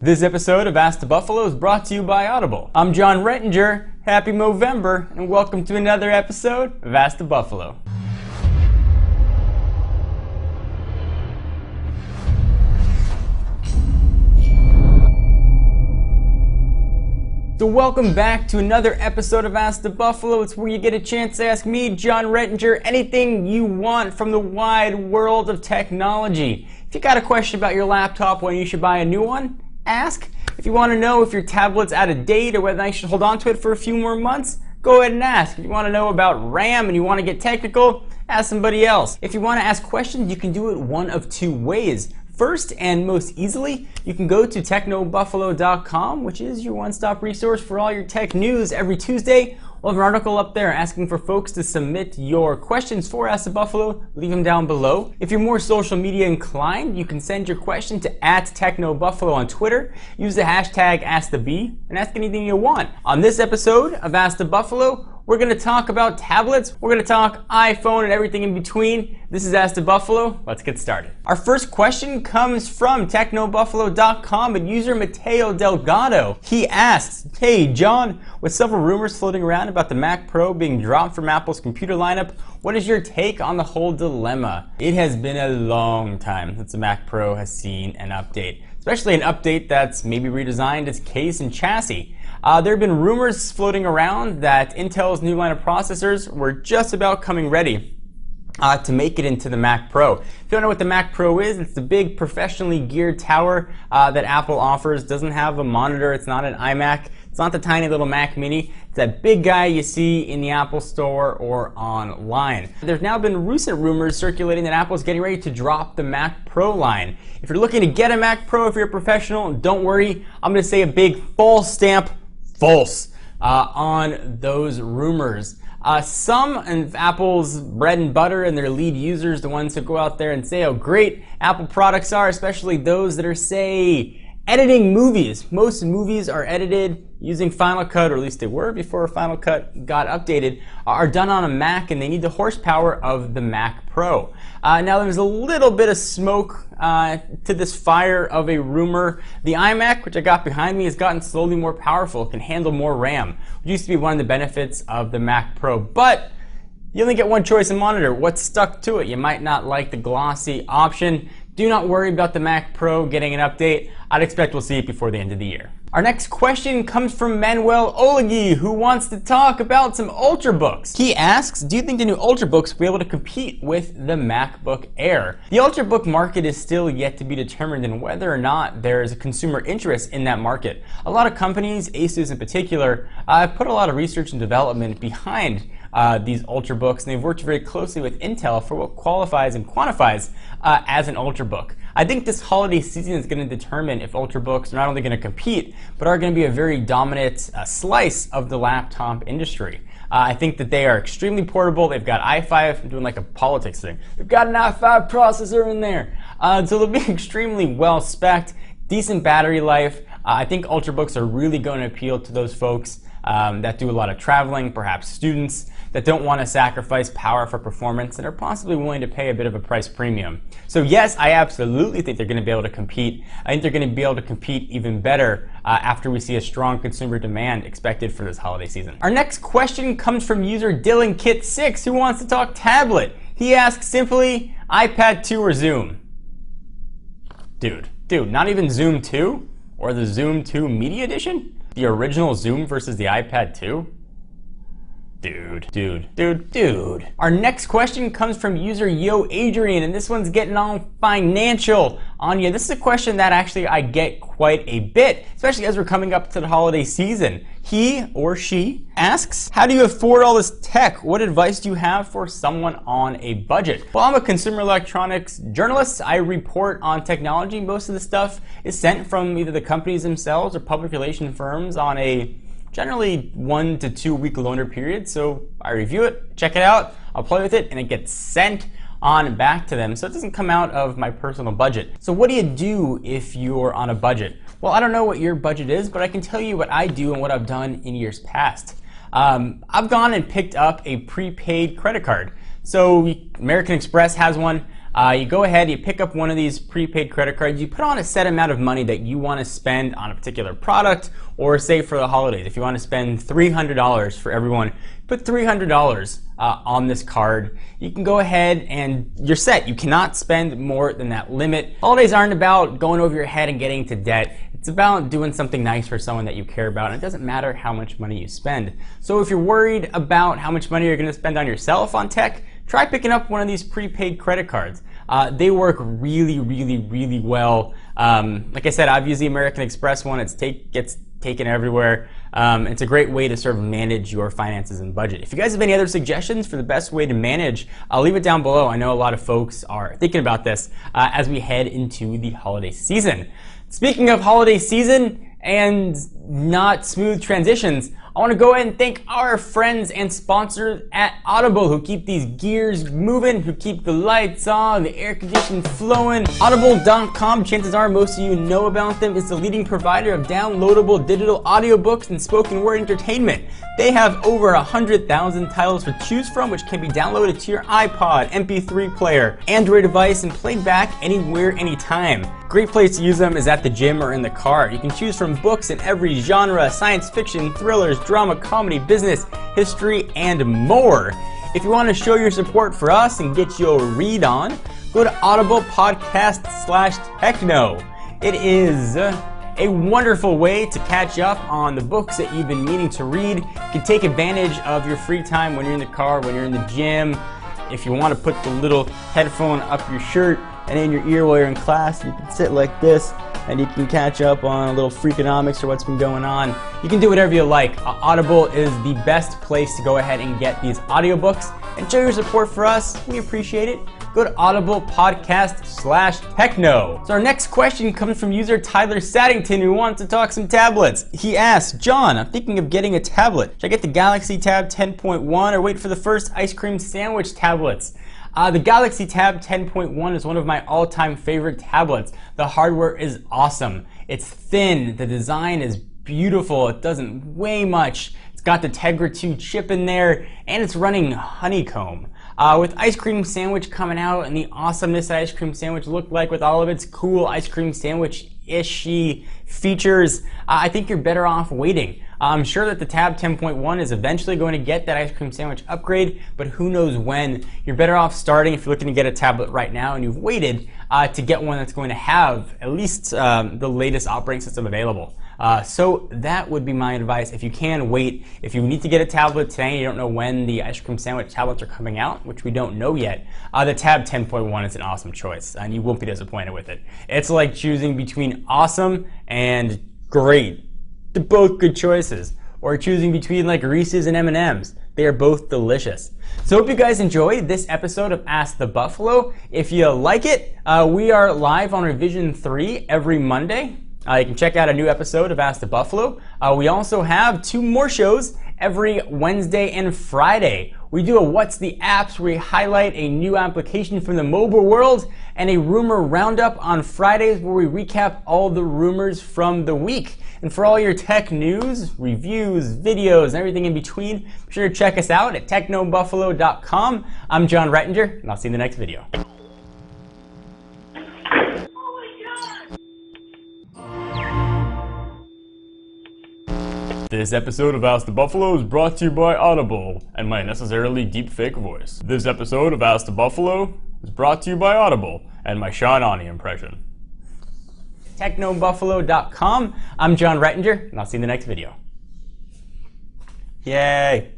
This episode of Ask the Buffalo is brought to you by Audible. I'm John Rettinger. Happy Movember, and welcome to another episode of Ask the Buffalo. So welcome back to another episode of Ask the Buffalo. It's where you get a chance to ask me, John Rettinger, anything you want from the wide world of technology. If you got a question about your laptop, when you should buy a new one, ask. If you want to know if your tablet's out of date or whether I should hold on to it for a few more months, go ahead and ask. If you want to know about RAM and you want to get technical, ask somebody else. If you want to ask questions, you can do it one of two ways. First and most easily, you can go to technobuffalo.com, which is your one-stop resource for all your tech news. Every Tuesday, we'll have an article up there asking for folks to submit your questions for Ask the Buffalo. Leave them down below. If you're more social media inclined, you can send your question to @technobuffalo on Twitter. Use the hashtag AskTheBee and ask anything you want. On this episode of Ask the Buffalo, we're going to talk about tablets. We're going to talk iPhone and everything in between. This is Ask the Buffalo. Let's get started. Our first question comes from technobuffalo.com and user Mateo Delgado. He asks, hey John, with several rumors floating around about the Mac Pro being dropped from Apple's computer lineup, what is your take on the whole dilemma? It has been a long time since the Mac Pro has seen an update, especially an update that's maybe redesigned its case and chassis. There have been rumors floating around that Intel's new line of processors were just about coming ready to make it into the Mac Pro. If you don't know what the Mac Pro is, it's the big professionally geared tower that Apple offers. Doesn't have a monitor, it's not an iMac, it's not the tiny little Mac Mini. It's that big guy you see in the Apple Store or online. There's now been recent rumors circulating that Apple's getting ready to drop the Mac Pro line. If you're looking to get a Mac Pro, if you're a professional, don't worry. I'm going to say a big false stamp, false, on those rumors. Some of Apple's bread and butter and their lead users, the ones who go out there and say how great Apple products are, especially those that are, say, editing movies. Most movies are edited using Final Cut, or at least they were before Final Cut got updated, are done on a Mac, and they need the horsepower of the Mac Pro. Now there's a little bit of smoke to this fire of a rumor. The iMac, which I got behind me, has gotten slowly more powerful, can handle more RAM, which used to be one of the benefits of the Mac Pro. But you only get one choice in monitor. What's stuck to it? You might not like the glossy option. Do not worry about the Mac Pro getting an update. I'd expect we'll see it before the end of the year. Our next question comes from Manuel Olegi, who wants to talk about some Ultrabooks. He asks, do you think the new Ultrabooks will be able to compete with the MacBook Air? The Ultrabook market is still yet to be determined, and whether or not there is a consumer interest in that market. A lot of companies, Asus in particular, have put a lot of research and development behind these Ultrabooks, and they've worked very closely with Intel for what qualifies and quantifies as an Ultrabook. I think this holiday season is going to determine if Ultrabooks are not only going to compete, but are going to be a very dominant slice of the laptop industry. I think that they are extremely portable. They've got i5, I'm doing like a politics thing. They've got an i5 processor in there. So they'll be extremely well spec'd, decent battery life. I think Ultrabooks are really going to appeal to those folks that do a lot of traveling, perhaps students that don't want to sacrifice power for performance and are possibly willing to pay a bit of a price premium. So yes, I absolutely think they're going to be able to compete. I think they're going to be able to compete even better after we see a strong consumer demand expected for this holiday season. Our next question comes from user DylanKit6, who wants to talk tablet. He asks simply, iPad 2 or Zoom? Dude, not even Zoom 2 or the Zoom 2 Media Edition? The original Zoom versus the iPad 2? Dude. Our next question comes from user Yo Adrian, and this one's getting all financial on you. This is a question that actually I get quite a bit, especially as we're coming up to the holiday season. He or she asks, how do you afford all this tech? What advice do you have for someone on a budget? Well, I'm a consumer electronics journalist. I report on technology. Most of the stuff is sent from either the companies themselves or public relation firms on a generally 1 to 2 week loaner period. So I review it, check it out, I'll play with it, and it gets sent on back to them. So it doesn't come out of my personal budget. So what do you do if you're on a budget? Well, I don't know what your budget is, but I can tell you what I do and what I've done in years past. I've gone and picked up a prepaid credit card. So American Express has one. You go ahead, you pick up one of these prepaid credit cards, you put on a set amount of money that you want to spend on a particular product, or say for the holidays, if you want to spend $300 for everyone, put $300 on this card. You can go ahead and you're set. You cannot spend more than that limit. Holidays aren't about going over your head and getting into debt. It's about doing something nice for someone that you care about, and it doesn't matter how much money you spend. So if you're worried about how much money you're going to spend on yourself on tech, try picking up one of these prepaid credit cards. They work really well. Like I said, I've used the American Express one. It gets taken everywhere. It's a great way to sort of manage your finances and budget. If you guys have any other suggestions for the best way to manage, I'll leave it down below. I know a lot of folks are thinking about this as we head into the holiday season. Speaking of holiday season and not smooth transitions, I want to go ahead and thank our friends and sponsors at Audible who keep these gears moving, who keep the lights on, the air conditioning flowing. Audible.com, chances are most of you know about them, is the leading provider of downloadable digital audiobooks and spoken word entertainment. They have over 100,000 titles to choose from, which can be downloaded to your iPod, MP3 player, Android device, and played back anywhere, anytime. Great place to use them is at the gym or in the car. You can choose from books in every genre: science fiction, thrillers, drama, comedy, business, history, and more. If you want to show your support for us and get your read on, go to Audible Podcast/Techno. It is a wonderful way to catch up on the books that you've been meaning to read. You can take advantage of your free time when you're in the car, when you're in the gym. If you want to put the little headphone up your shirt and in your ear while you're in class, you can sit like this and you can catch up on a little Freakonomics or what's been going on. You can do whatever you like. Audible is the best place to go ahead and get these audiobooks and show your support for us. We appreciate it. Go to Audible Podcast/Techno. So our next question comes from user Tyler Saddington, who wants to talk some tablets. He asks, John, I'm thinking of getting a tablet. Should I get the Galaxy Tab 10.1 or wait for the first ice cream sandwich tablets? The Galaxy Tab 10.1 is one of my all-time favorite tablets. The hardware is awesome. It's thin, the design is beautiful, it doesn't weigh much, it's got the Tegra 2 chip in there, and it's running Honeycomb. With Ice Cream Sandwich coming out and the awesomeness that Ice Cream Sandwich looked like with all of its cool Ice Cream Sandwich-ishy features, I think you're better off waiting. I'm sure that the Tab 10.1 is eventually going to get that Ice Cream Sandwich upgrade, but who knows when. You're better off starting if you're looking to get a tablet right now and you've waited to get one that's going to have at least the latest operating system available. So that would be my advice. If you can wait, if you need to get a tablet today and you don't know when the Ice Cream Sandwich tablets are coming out, which we don't know yet, the Tab 10.1 is an awesome choice and you won't be disappointed with it. It's like choosing between awesome and great. They're both good choices. Or choosing between like Reese's and M&M's. They are both delicious. So hope you guys enjoyed this episode of Ask the Buffalo. If you like it, we are live on Revision 3 every Monday. You can check out a new episode of Ask the Buffalo. We also have 2 more shows every Wednesday and Friday. We do a What's the Apps where we highlight a new application from the mobile world, and a rumor roundup on Fridays where we recap all the rumors from the week. And for all your tech news, reviews, videos, and everything in between, be sure to check us out at technobuffalo.com. I'm John Rettinger, and I'll see you in the next video. This episode of Ask the Buffalo is brought to you by Audible and my necessarily deep fake voice. This episode of Ask the Buffalo is brought to you by Audible and my Sean Ani impression. technobuffalo.com. I'm John Rettinger, and I'll see you in the next video. Yay!